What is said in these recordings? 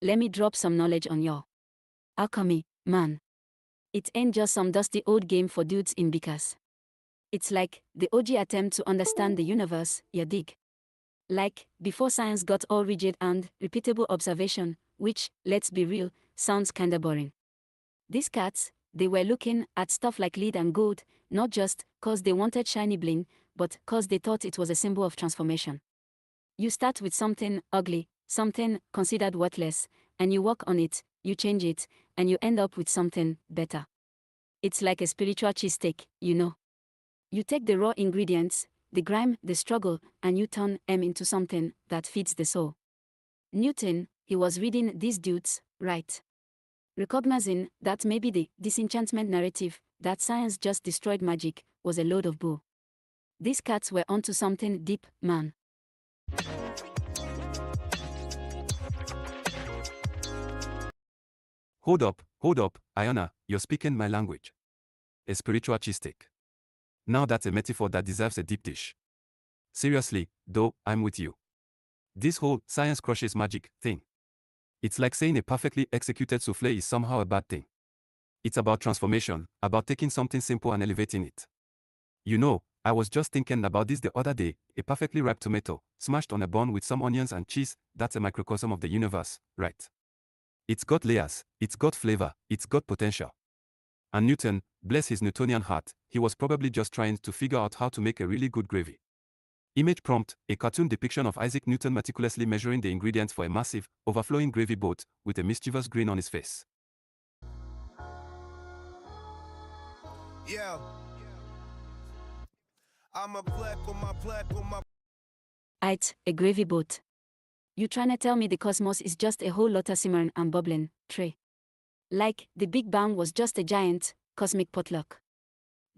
Let me drop some knowledge on your alchemy, man. It ain't just some dusty old game for dudes in Bikas. It's like the OG attempt to understand the universe, you dig? Like, before science got all rigid and repeatable observation, which, let's be real, sounds kinda boring. These cats, they were looking at stuff like lead and gold, not just 'cause they wanted shiny bling, but 'cause they thought it was a symbol of transformation. You start with something ugly, something considered worthless, and you work on it, you change it, and you end up with something better. It's like a spiritual cheesesteak, you know. You take the raw ingredients, the grime, the struggle, and you turn them into something that feeds the soul. Newton, he was reading these dudes, right? Recognizing that maybe the disenchantment narrative, that science just destroyed magic, was a load of bull. These cats were onto something deep, man. Hold up, Ayana, you're speaking my language. A spiritual cheesesteak. Now that's a metaphor that deserves a deep dish. Seriously, though, I'm with you. This whole science crushes magic thing. It's like saying a perfectly executed souffle is somehow a bad thing. It's about transformation, about taking something simple and elevating it. You know, I was just thinking about this the other day, a perfectly ripe tomato, smashed on a bun with some onions and cheese, that's a microcosm of the universe, right? It's got layers, it's got flavor, it's got potential. And Newton, bless his Newtonian heart, he was probably just trying to figure out how to make a really good gravy. Image prompt, a cartoon depiction of Isaac Newton meticulously measuring the ingredients for a massive, overflowing gravy boat, with a mischievous grin on his face. Yeah. I'm a black on my A gravy boat. You tryna tell me the cosmos is just a whole lot of simmering and bubbling, Trey? Like, the Big Bang was just a giant, cosmic potluck.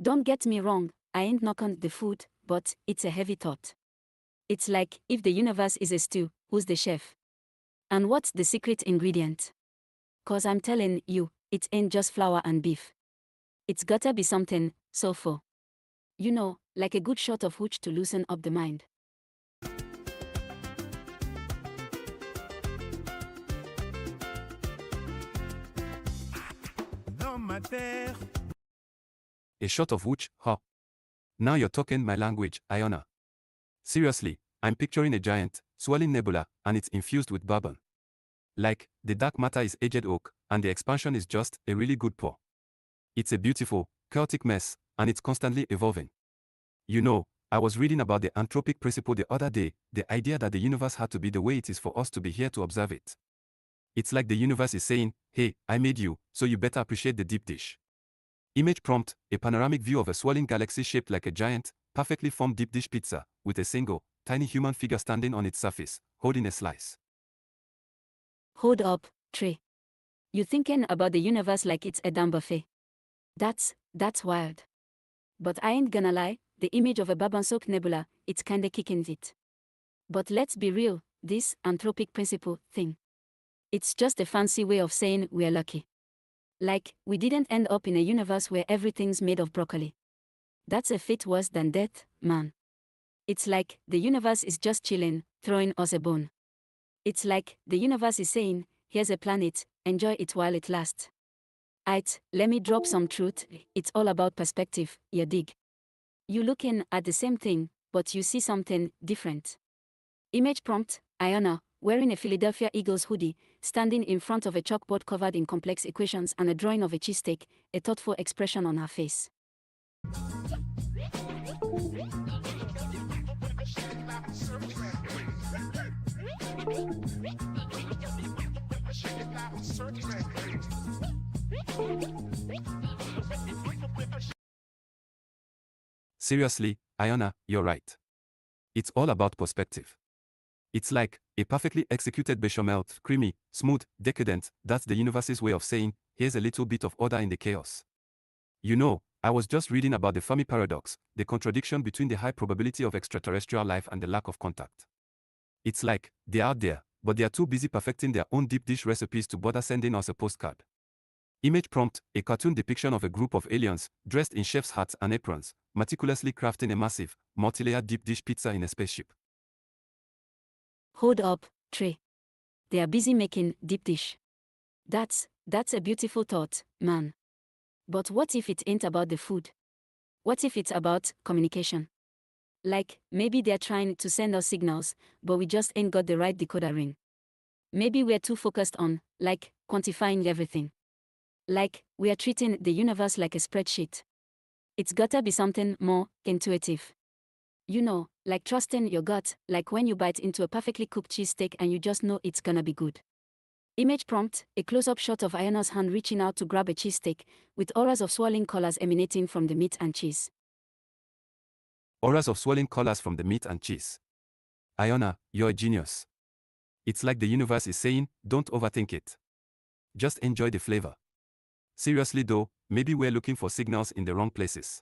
Don't get me wrong, I ain't knocking the food, but it's a heavy thought. It's like, if the universe is a stew, who's the chef? And what's the secret ingredient? 'Cause I'm telling you, it ain't just flour and beef. It's gotta be something soulful. You know, like a good shot of hooch to loosen up the mind. A shot of which, huh? Now you're talking my language, Ayana. Seriously, I'm picturing a giant, swirling nebula, and it's infused with bourbon. Like, the dark matter is aged oak, and the expansion is just a really good pour. It's a beautiful, chaotic mess, and it's constantly evolving. You know, I was reading about the anthropic principle the other day, the idea that the universe had to be the way it is for us to be here to observe it. It's like the universe is saying, hey, I made you, so you better appreciate the deep dish. Image prompt, a panoramic view of a swirling galaxy shaped like a giant, perfectly formed deep dish pizza, with a single, tiny human figure standing on its surface, holding a slice. Hold up, Trey. You thinking about the universe like it's a damn buffet? That's wild. But I ain't gonna lie, the image of a bourbon-soaked nebula, it's kinda kicking it. But let's be real, this anthropic principle thing. It's just a fancy way of saying we're lucky. Like, we didn't end up in a universe where everything's made of broccoli. That's a fate worse than death, man. It's like, the universe is just chilling, throwing us a bone. It's like, the universe is saying, here's a planet, enjoy it while it lasts. Let me drop some truth, it's all about perspective, you dig. You looking at the same thing, but you see something different. Image prompt, Ayana, wearing a Philadelphia Eagles hoodie, standing in front of a chalkboard covered in complex equations and a drawing of a cheesesteak, a thoughtful expression on her face. Seriously, Ayana, you're right. It's all about perspective. It's like, a perfectly executed bechamel, creamy, smooth, decadent, that's the universe's way of saying, here's a little bit of order in the chaos. You know, I was just reading about the Fermi paradox, the contradiction between the high probability of extraterrestrial life and the lack of contact. It's like, they're out there, but they are too busy perfecting their own deep dish recipes to bother sending us a postcard. Image prompt, a cartoon depiction of a group of aliens, dressed in chef's hats and aprons, meticulously crafting a massive, multi-layered deep dish pizza in a spaceship. Hold up, Trey. They are busy making deep dish. That's a beautiful thought, man. But what if it ain't about the food? What if it's about communication? Like, maybe they're trying to send us signals, but we just ain't got the right decoder ring. Maybe we're too focused on, like, quantifying everything. Like, we are treating the universe like a spreadsheet. It's gotta be something more intuitive. You know, like trusting your gut, like when you bite into a perfectly cooked cheesesteak and you just know it's gonna be good. Image prompt, a close-up shot of Ayana's hand reaching out to grab a cheesesteak, with auras of swirling colors emanating from the meat and cheese. Auras of swirling colors from the meat and cheese. Ayana, you're a genius. It's like the universe is saying, don't overthink it. Just enjoy the flavor. Seriously though, maybe we're looking for signals in the wrong places.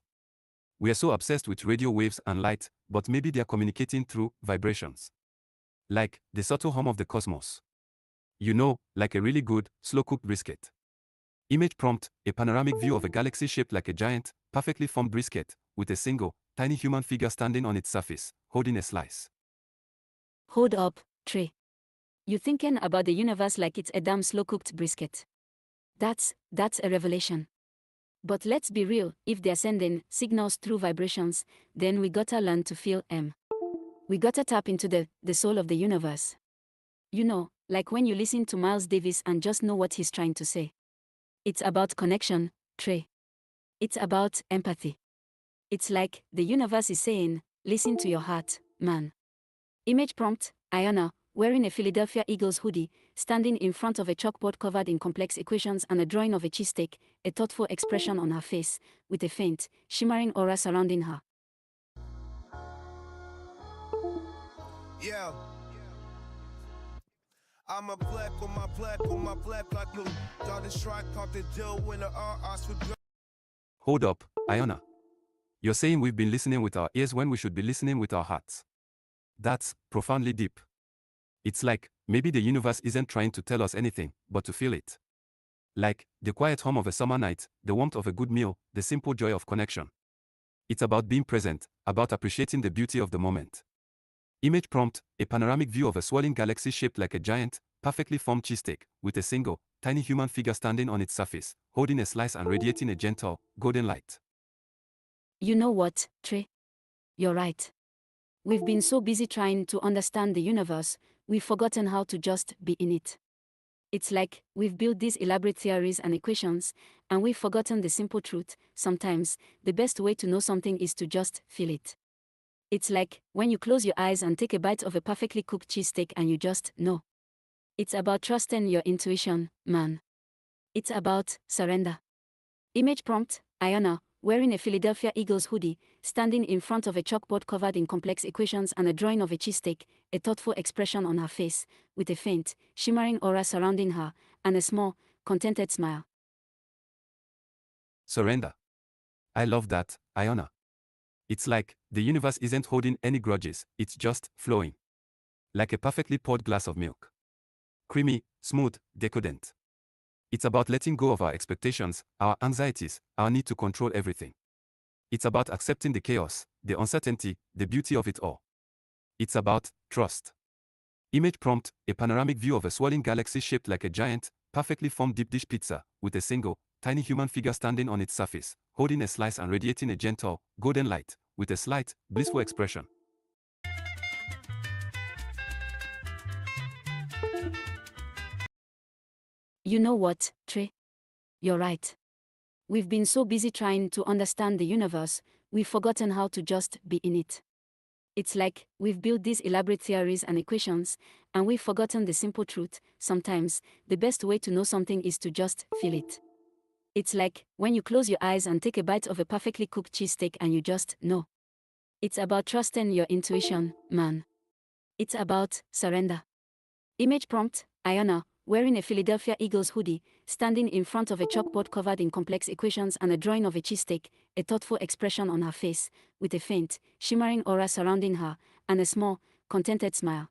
We are so obsessed with radio waves and light, but maybe they are communicating through vibrations. Like the subtle hum of the cosmos. You know, like a really good, slow-cooked brisket. Image prompt, a panoramic view of a galaxy shaped like a giant, perfectly formed brisket, with a single, tiny human figure standing on its surface, holding a slice. Hold up, Trey. You thinking about the universe like it's a damn slow-cooked brisket. That's a revelation. But let's be real, if they're sending signals through vibrations, then we gotta learn to feel them. We gotta tap into the soul of the universe. You know, like when you listen to Miles Davis and just know what he's trying to say. It's about connection, Trey. It's about empathy. It's like the universe is saying, listen to your heart, man. Image prompt, Ayana, wearing a Philadelphia Eagles hoodie, standing in front of a chalkboard covered in complex equations and a drawing of a cheesesteak, a thoughtful expression on her face, with a faint, shimmering aura surrounding her. Yeah. I'm a black on my black like blue. Got a strike out the deal when the RRs for good. Hold up, Ayana. You're saying we've been listening with our ears when we should be listening with our hearts. That's profoundly deep. It's like, maybe the universe isn't trying to tell us anything, but to feel it. Like, the quiet hum of a summer night, the warmth of a good meal, the simple joy of connection. It's about being present, about appreciating the beauty of the moment. Image prompt, a panoramic view of a swirling galaxy shaped like a giant, perfectly formed cheesesteak, with a single, tiny human figure standing on its surface, holding a slice and radiating a gentle, golden light. You know what, Trey? You're right. We've been so busy trying to understand the universe, we've forgotten how to just be in it. It's like, we've built these elaborate theories and equations, and we've forgotten the simple truth. Sometimes, the best way to know something is to just feel it. It's like, when you close your eyes and take a bite of a perfectly cooked cheesesteak and you just know. It's about trusting your intuition, man. It's about surrender. Image prompt, Ayana, wearing a Philadelphia Eagles hoodie, standing in front of a chalkboard covered in complex equations and a drawing of a cheesesteak, a thoughtful expression on her face, with a faint, shimmering aura surrounding her, and a small, contented smile. Surrender. I love that, Ayana. It's like, the universe isn't holding any grudges, it's just flowing. Like a perfectly poured glass of milk. Creamy, smooth, decadent. It's about letting go of our expectations, our anxieties, our need to control everything. It's about accepting the chaos, the uncertainty, the beauty of it all. It's about trust. Image prompt, a panoramic view of a swirling galaxy shaped like a giant, perfectly formed deep dish pizza, with a single, tiny human figure standing on its surface, holding a slice and radiating a gentle, golden light, with a slight, blissful expression. You know what, Trey? You're right. We've been so busy trying to understand the universe, we've forgotten how to just be in it. It's like, we've built these elaborate theories and equations, and we've forgotten the simple truth. Sometimes, the best way to know something is to just feel it. It's like, when you close your eyes and take a bite of a perfectly cooked cheesesteak and you just know. It's about trusting your intuition, man. It's about surrender. Image prompt, Ayana, wearing a Philadelphia Eagles hoodie, standing in front of a chalkboard covered in complex equations and a drawing of a cheesesteak, a thoughtful expression on her face, with a faint, shimmering aura surrounding her, and a small, contented smile.